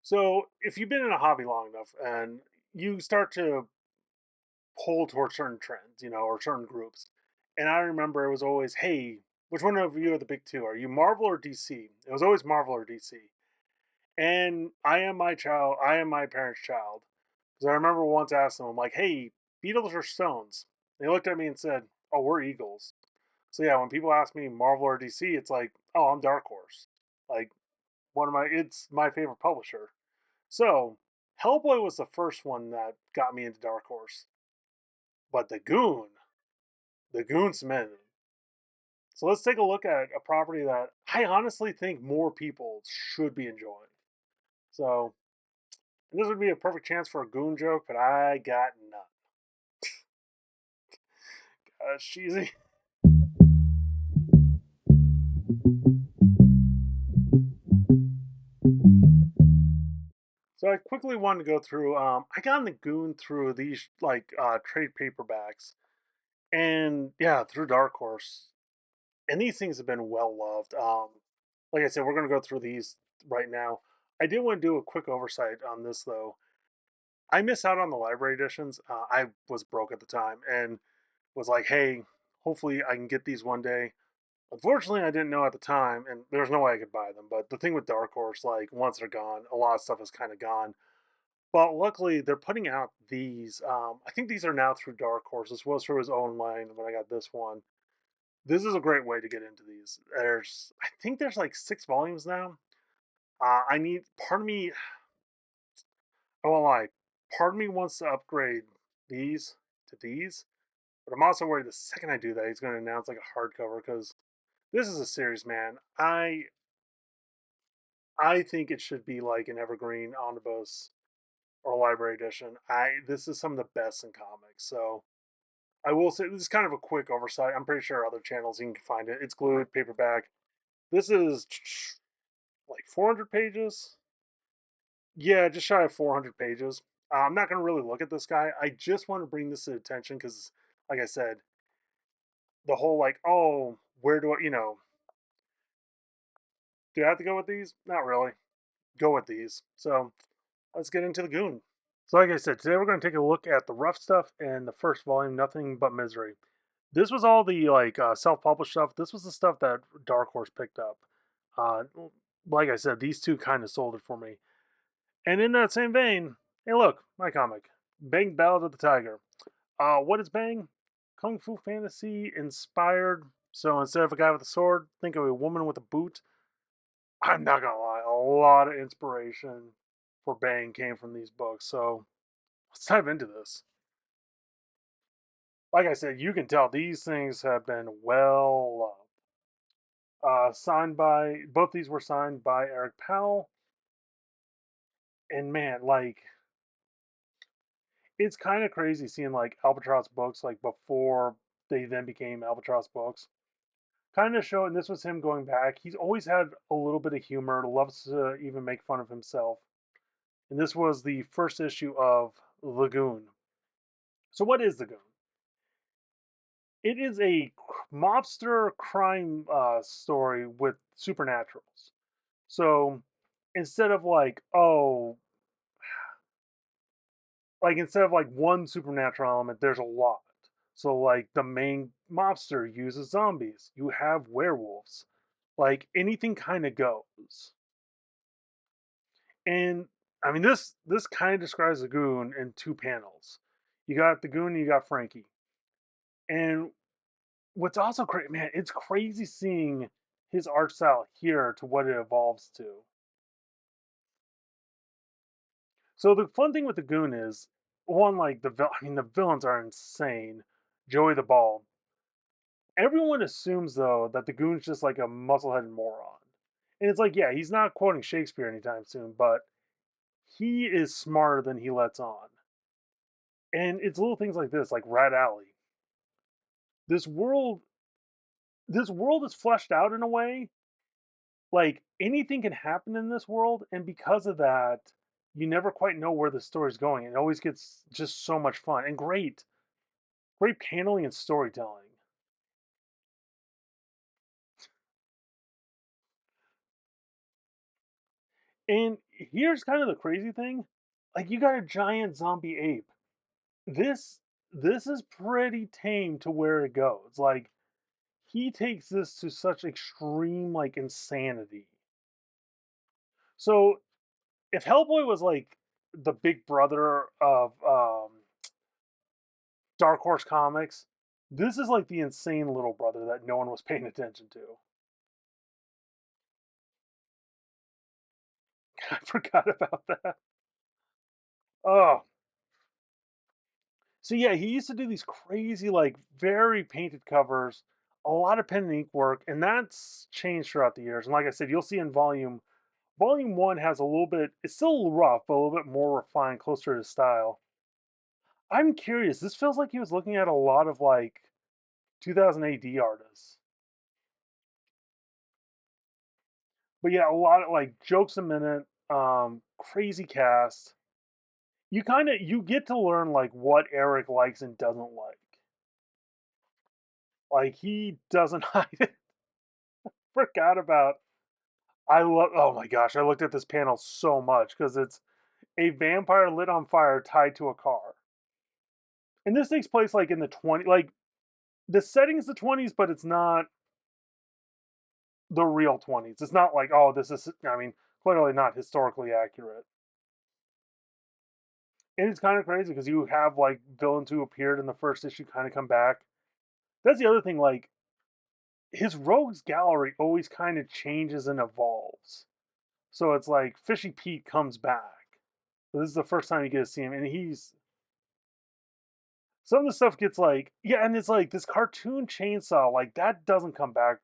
So if you've been in a hobby long enough and you start to pull towards certain trends, or certain groups, and I remember it was always, hey, which one of you are the big two? Are you Marvel or DC? It was always Marvel or DC. And I am my child. I am my parents' child. Because I remember once asking them, I'm like, hey, Beatles or Stones? They looked at me and said, oh, we're Eagles. So yeah, when people ask me Marvel or DC, it's like, oh, I'm Dark Horse. Like it's my favorite publisher. So, Hellboy was the first one that got me into Dark Horse, but the Goon cemented me. So let's take a look at a property that I honestly think more people should be enjoying. So, and this would be a perfect chance for a Goon joke, but I got none. Cheesy. So I quickly wanted to go through. I got in the Goon through these trade paperbacks, and yeah, through Dark Horse. And these things have been well loved. Like I said, we're going to go through these right now. I did want to do a quick oversight on this though. I missed out on the library editions. I was broke at the time and was like, hey, hopefully I can get these one day. Unfortunately, I didn't know at the time, and there's no way I could buy them. But the thing with Dark Horse, like once they're gone, a lot of stuff is kind of gone. But luckily, they're putting out these. I think these are now through Dark Horse. This was through his own line when I got this one. This is a great way to get into these. I think there's like 6 volumes now. I need, part of me, I won't lie, part of me wants to upgrade these to these, but I'm also worried the second I do that, he's going to announce like a hardcover because this is a series, man. I think it should be like an evergreen omnibus or library edition. This is some of the best in comics. So I will say this is kind of a quick oversight. I'm pretty sure other channels you can find it. It's glued paperback. This is like 400 pages. Yeah, just shy of 400 pages. I'm not going to really look at this guy. I just want to bring this to attention because, like I said, the whole like, oh, where do I, do I have to go with these? Not really. Go with these. So let's get into the Goon. So, like I said, today we're going to take a look at the rough stuff and the first volume, Nothing But Misery. This was all the self-published stuff. This was the stuff that Dark Horse picked up. Uh, like I said, these two kind of sold it for me. And in that same vein, hey, look, my comic, Bang Ballad of the Tiger. What is Bang? Kung Fu fantasy inspired. So instead of a guy with a sword, think of a woman with a boot. I'm not gonna lie, a lot of inspiration for Bang came from these books. So let's dive into this. Like I said, you can tell these things have been well loved. Signed by both these were signed by Eric Powell, and man, like it's kind of crazy seeing like Albatross books like before they then became Albatross books. Kind of show, and this was him going back. He's always had a little bit of humor, loves to even make fun of himself. And this was the first issue of Lagoon. So, what is Lagoon? It is a mobster crime story with supernaturals. So, instead of instead of like one supernatural element, there's a lot. So like the main mobster uses zombies. You have werewolves. Like anything kind of goes. And I mean this kind of describes the goon in 2 panels. You got the goon and you got Frankie. And what's also crazy, man, it's crazy seeing his art style here to what it evolves to. So the fun thing with the goon is one like I mean the villains are insane. Joey the Ball. Everyone assumes though that the goon's just like a muscle-headed moron. And it's like, yeah, he's not quoting Shakespeare anytime soon, but he is smarter than he lets on. And it's little things like this, like Rat Alley. This world this world is fleshed out in a way like anything can happen in this world, and because of that, you never quite know where the story's going. It always gets just so much fun and great paneling and storytelling. And here's kind of the crazy thing. Like you got a giant zombie ape. This this is pretty tame to where it goes. Like he takes this to such extreme like insanity. So if Hellboy was like the big brother of Dark Horse Comics, this is like the insane little brother that no one was paying attention to. I forgot about that. Oh, so yeah, he used to do these crazy, like very painted covers, a lot of pen and ink work, and that's changed throughout the years. And like I said, you'll see in volume one has a little bit, it's still a little rough, but a little bit more refined, closer to his style. I'm curious. This feels like he was looking at a lot of like 2000 AD artists. But yeah, a lot of like jokes a minute, crazy cast. You get to learn like what Eric likes and doesn't like. Like he doesn't hide it. Forgot about. I love. Oh my gosh, I looked at this panel so much because it's a vampire lit on fire tied to a car, and this takes place like in the 20. Like the setting is the 20s, but it's not the real 20s. It's not like, oh, this is. I mean, clearly not historically accurate. And it's kind of crazy because you have like villains who appeared in the first issue kind of come back. That's the other thing. Like his rogues gallery always kind of changes and evolves. So it's like Fishy Pete comes back. But this is the first time you get to see him, and he's some of the stuff gets like yeah, and it's like this cartoon chainsaw like that doesn't come back.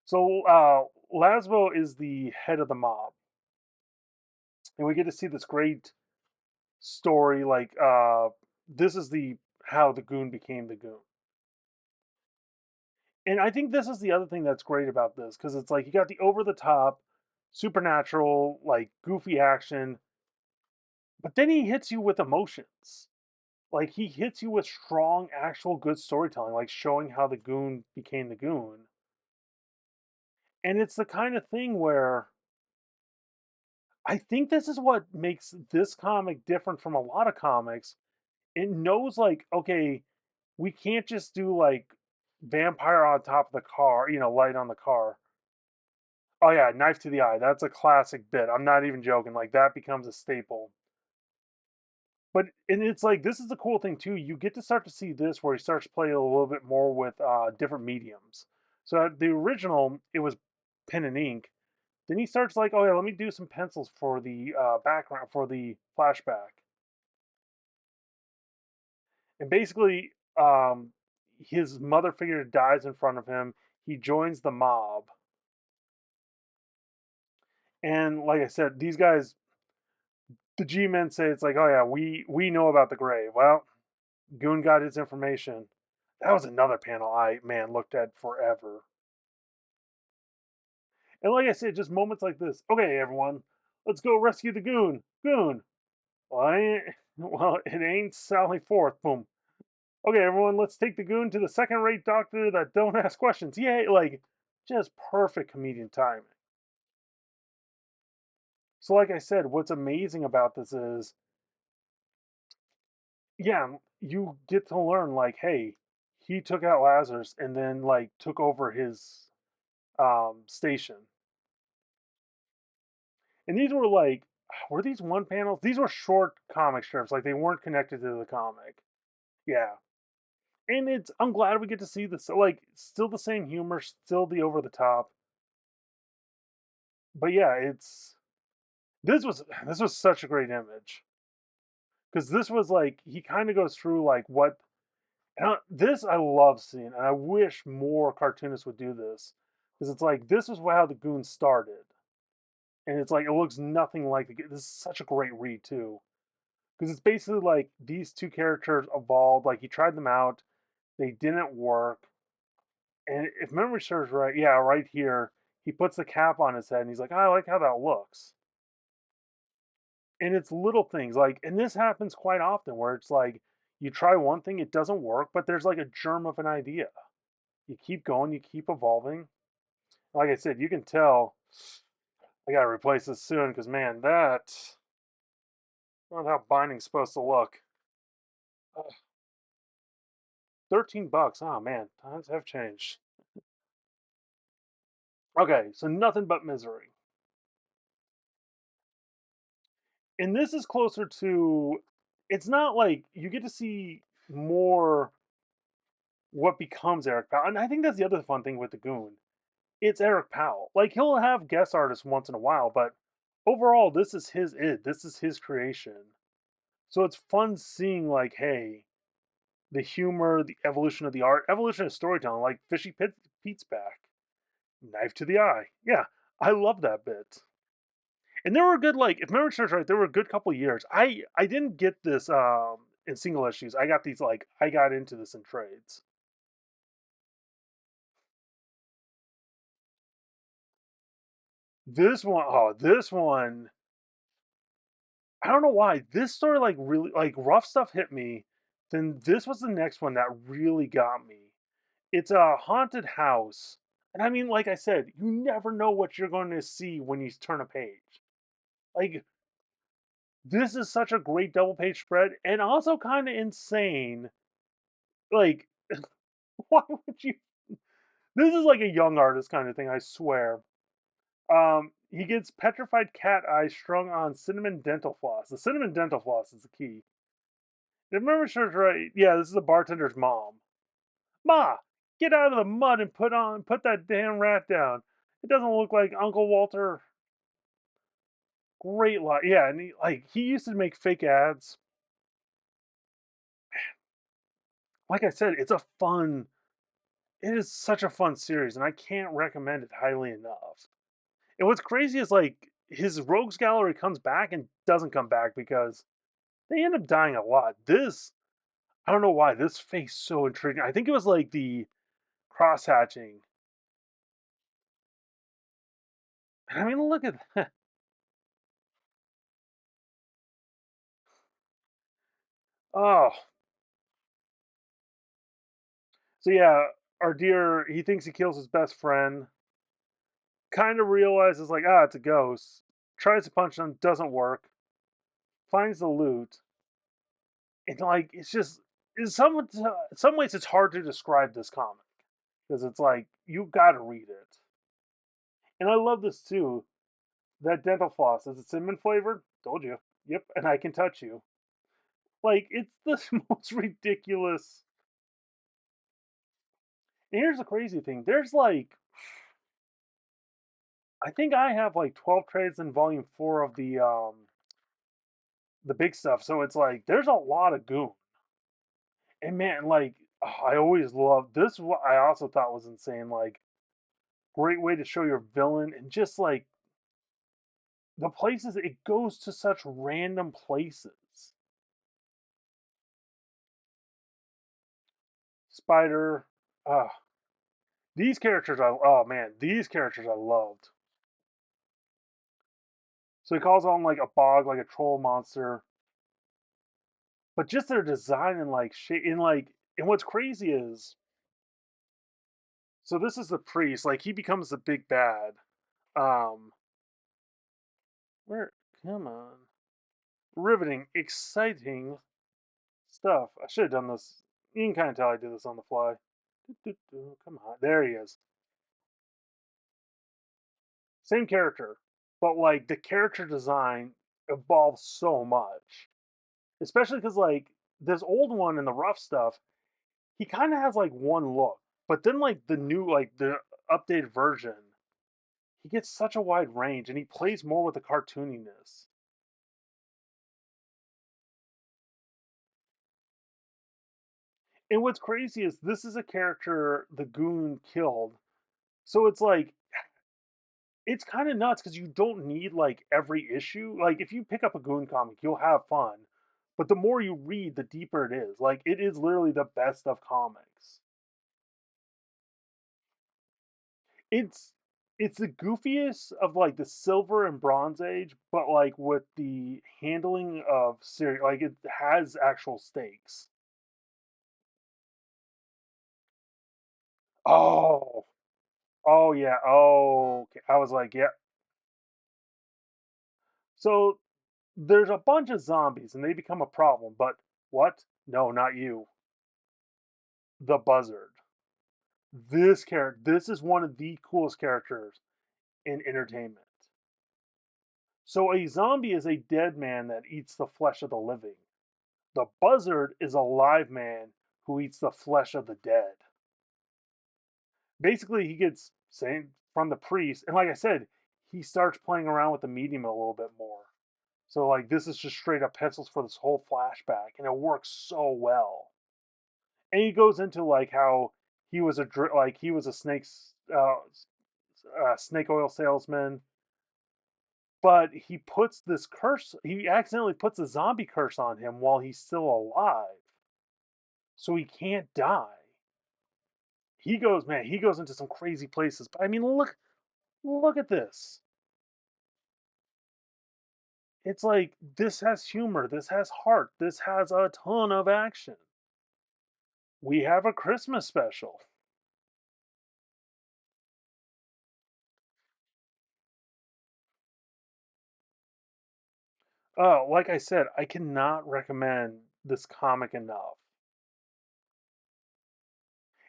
So Laszlo is the head of the mob, and we get to see this great story. Like this is the how the goon became the goon. And I think this is the other thing that's great about this because it's like you got the over the top, supernatural, like goofy action, but then he hits you with emotions. Like he hits you with strong, actual good storytelling, like showing how the goon became the goon. And it's the kind of thing where I think this is what makes this comic different from a lot of comics. It knows, like, okay, we can't just do like vampire on top of the car, light on the car. Oh yeah, knife to the eye. That's a classic bit. I'm not even joking. Like that becomes a staple. But and it's like this is the cool thing too. You get to start to see this where he starts playing a little bit more with different mediums. So the original, it was pen and ink. Then he starts like, oh yeah, let me do some pencils for the background for the flashback. And basically, his mother figure dies in front of him. He joins the mob, and like I said, these guys, the G-men say it's like, oh yeah, we know about the grave. Well, Goon got his information. That was another panel I man looked at forever. And like I said, just moments like this. Okay, everyone, let's go rescue the Goon. Goon. Well, well, it ain't Sally Forth. Boom. Okay, everyone, let's take the Goon to the second-rate doctor that don't ask questions. Yay! Like, just perfect comedian timing. So, like I said, what's amazing about this is, yeah, you get to learn like, hey, he took out Lazarus and then like took over his station. And these were like, were these one panels? These were short comic strips, like they weren't connected to the comic. Yeah, and it's I'm glad we get to see this. Like, still the same humor, still the over the top, but yeah, it's this was such a great image because this was like he kind of goes through like what this I love seeing, and I wish more cartoonists would do this because it's like this is how the Goon started, and it's like it looks nothing like the. This is such a great read too because it's basically like these two characters evolved. Like he tried them out, they didn't work, and if memory serves right, yeah, right here he puts the cap on his head and he's like, I like how that looks. And it's little things like, and this happens quite often where it's like you try one thing, it doesn't work, but there's like a germ of an idea. You keep going, you keep evolving. Like I said, you can tell. I gotta replace this soon because man, that's not how binding's supposed to look. Ugh, $13. Oh man, times have changed. Okay, so nothing but misery. And this is closer to it's not like you get to see more what becomes Eric Powell. And I think that's the other fun thing with the Goon. It's Eric Powell. Like he'll have guest artists once in a while, but overall this is his id. This is his creation. So it's fun seeing like, hey, the humor, the evolution of the art, evolution of storytelling, like Pete's back. Knife to the eye. Yeah, I love that bit. And there were good like if memory serves right, there were a good couple years. I didn't get this in single issues. I got these like I got into this in trades. This one, I don't know why. This story like really like rough stuff hit me. Then this was the next one that really got me. It's a haunted house. And I mean, like I said, you never know what you're going to see when you turn a page. Like this is such a great double page spread and also kind of insane. Like why would you this is like a young artist kind of thing, I swear. He gets petrified cat eyes strung on cinnamon dental floss. The cinnamon dental floss is the key. If memory serves right, yeah, this is the bartender's mom. Ma, get out of the mud and put that damn rat down. It doesn't look like Uncle Walter. Great lot, yeah, and he used to make fake ads. Like I said, it's a fun. It is such a fun series, and I can't recommend it highly enough. And what's crazy is like his rogues gallery comes back and doesn't come back because they end up dying a lot. This I don't know why this face so intriguing. I think it was like the cross hatching. I mean, look at that. Oh, so yeah, our dear he thinks he kills his best friend. Kind of realizes like it's a ghost. Tries to punch him, doesn't work. Finds the loot, and like it's just in some ways it's hard to describe this comic because it's like you got to read it. And I love this too. That dental floss is it cinnamon flavored? Told you. Yep, and I can touch you. Like it's the most ridiculous. And here's the crazy thing. There's like I think I have like 12 trades in volume 4 of the big stuff. So it's like there's a lot of goon. And man, like I always love this what I also thought was insane like great way to show your villain and just like the places it goes to such random places. Spider these characters I oh man, these characters I loved. So he calls on like a bog, like a troll monster. But just their design and like shape and like and what's crazy is so this is the priest, like he becomes the big bad. Um where come on. Riveting, exciting stuff. I should have done this. You can kind of tell I did this on the fly. Come on. There he is. Same character. But like the character design evolves so much. Especially because like this old one in the rough stuff, he kind of has like one look, but then like the new like the updated version, he gets such a wide range and he plays more with the cartooniness. And what's crazy is this is a character the goon killed, so it's like it's kind of nuts because you don't need like every issue. Like if you pick up a goon comic, you'll have fun, but the more you read, the deeper it is. Like it is literally the best of comics. It's it's the goofiest of like the silver and bronze age, but like with the handling of serious, like it has actual stakes. Oh, oh yeah, oh, okay. I was like, yeah, So there's a bunch of zombies and they become a problem, but what? No, not you. The Buzzard. This is one of the coolest characters in entertainment. So a zombie is a dead man that eats the flesh of the living. The Buzzard is a live man who eats the flesh of the dead. Basically, he gets saying from the priest, and like I said, he starts playing around with the medium a little bit more. So like this is just straight up pencils for this whole flashback, and it works so well. And he goes into like how he was he was a snake oil salesman, but he puts this curse. He accidentally puts a zombie curse on him while he's still alive, so he can't die. He goes, man. He goes into some crazy places. But I mean, look at this. It's like this has humor, this has heart, this has a ton of action. We have a Christmas special. Oh, like I said, I cannot recommend this comic enough.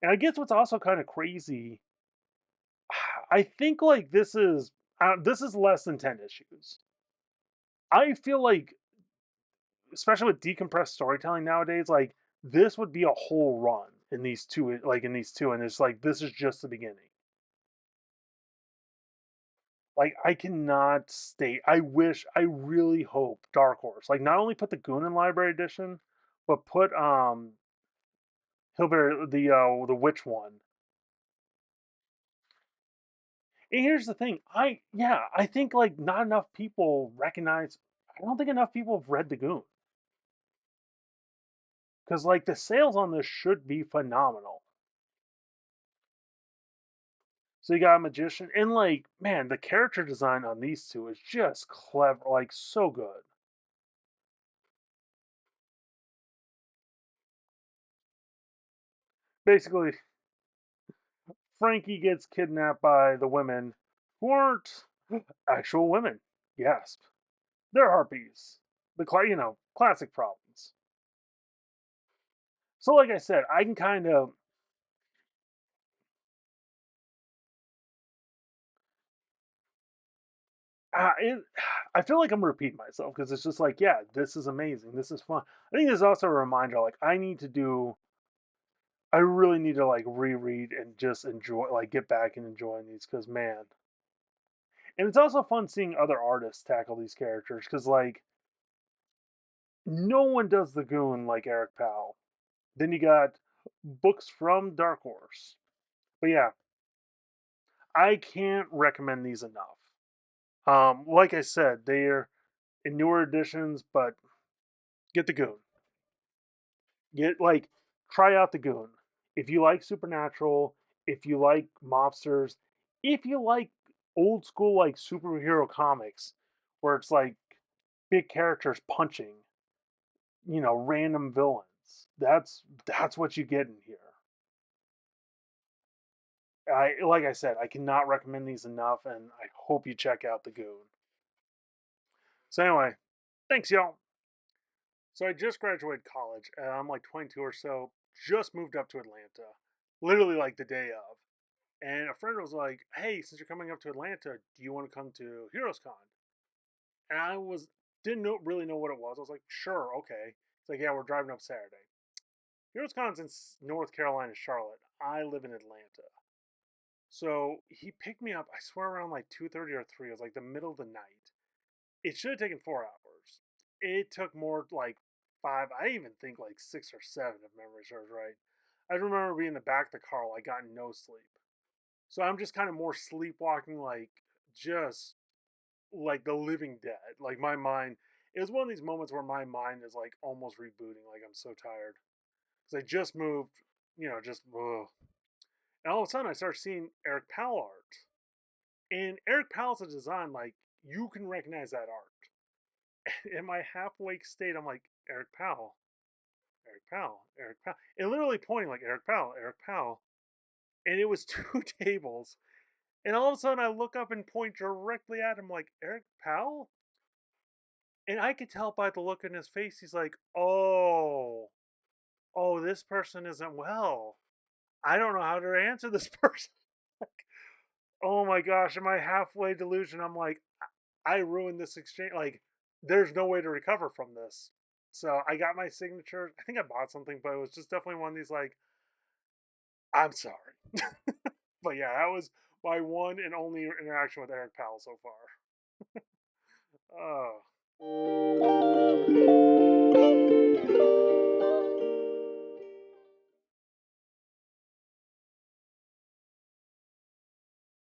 And I guess what's also kind of crazy, I think like this is less than 10 issues. I feel like especially with decompressed storytelling nowadays, like this would be a whole run in these two and it's like this is just the beginning. Like I cannot state. I wish. I really hope Dark Horse like not only put the Goon in Library Edition, but put Hillberry the Witch one. And here's the thing. I think like not enough people recognize. I don't think enough people have read the Goon because like the sales on this should be phenomenal. So you got a magician and like man, the character design on these two is just clever, like so good. Basically, Frankie gets kidnapped by the women who aren't actual women. Gasp. They're harpies. Classic problems. So, like I said, I can kind of, it, I feel like I'm repeating myself because it's just like, yeah, this is amazing. This is fun. I think this is also a reminder, like, I really need to like reread and just enjoy, like, get back and enjoying these because, man. And it's also fun seeing other artists tackle these characters because, like, no one does the goon like Eric Powell. Then you got books from Dark Horse. But yeah, I can't recommend these enough. Like I said, they're in newer editions, but get the Goon. Get like try out the Goon. If you like Supernatural, if you like mobsters, if you like old school like superhero comics where it's like big characters punching, random villains. That's what you get in here. Like I said, I cannot recommend these enough, and I hope you check out the Goon. So anyway, thanks y'all. So I just graduated college. I'm like 22 or so. Just moved up to Atlanta, literally like the day of. And a friend was like, "Hey, since you're coming up to Atlanta, do you want to come to Heroes Con?" And I was really know what it was. I was like, "Sure, okay." It's like, "Yeah, we're driving up Saturday." Heroes Con's in North Carolina, Charlotte. I live in Atlanta. So he picked me up. I swear around like 2:30 or 3. It was like the middle of the night. It should have taken 4 hours. It took more like 5. I even think like 6 or 7 if memory serves right. I remember being in the back of the car like got no sleep. So I'm just kind of more sleepwalking, like just like the living dead. Like my mind. It was one of these moments where my mind is like almost rebooting. Like I'm so tired because I just moved. Just ugh. And all of a sudden I start seeing Eric Powell art, and Eric Powell's a design like you can recognize that art. In my half awake state, I'm like, Eric Powell, Eric Powell, Eric Powell. And literally pointing like Eric Powell, Eric Powell. And it was two tables. And all of a sudden I look up and point directly at him like, Eric Powell? And I could tell by the look in his face, he's like, "Oh, oh, this person isn't well. I don't know how to answer this person." Oh my gosh, am I halfway delusion? I'm like, I ruined this exchange. Like, there's no way to recover from this. So I got my signature. I think I bought something, but it was just definitely one of these like, I'm sorry. But yeah, that was my one and only interaction with Eric Powell so far. Oh.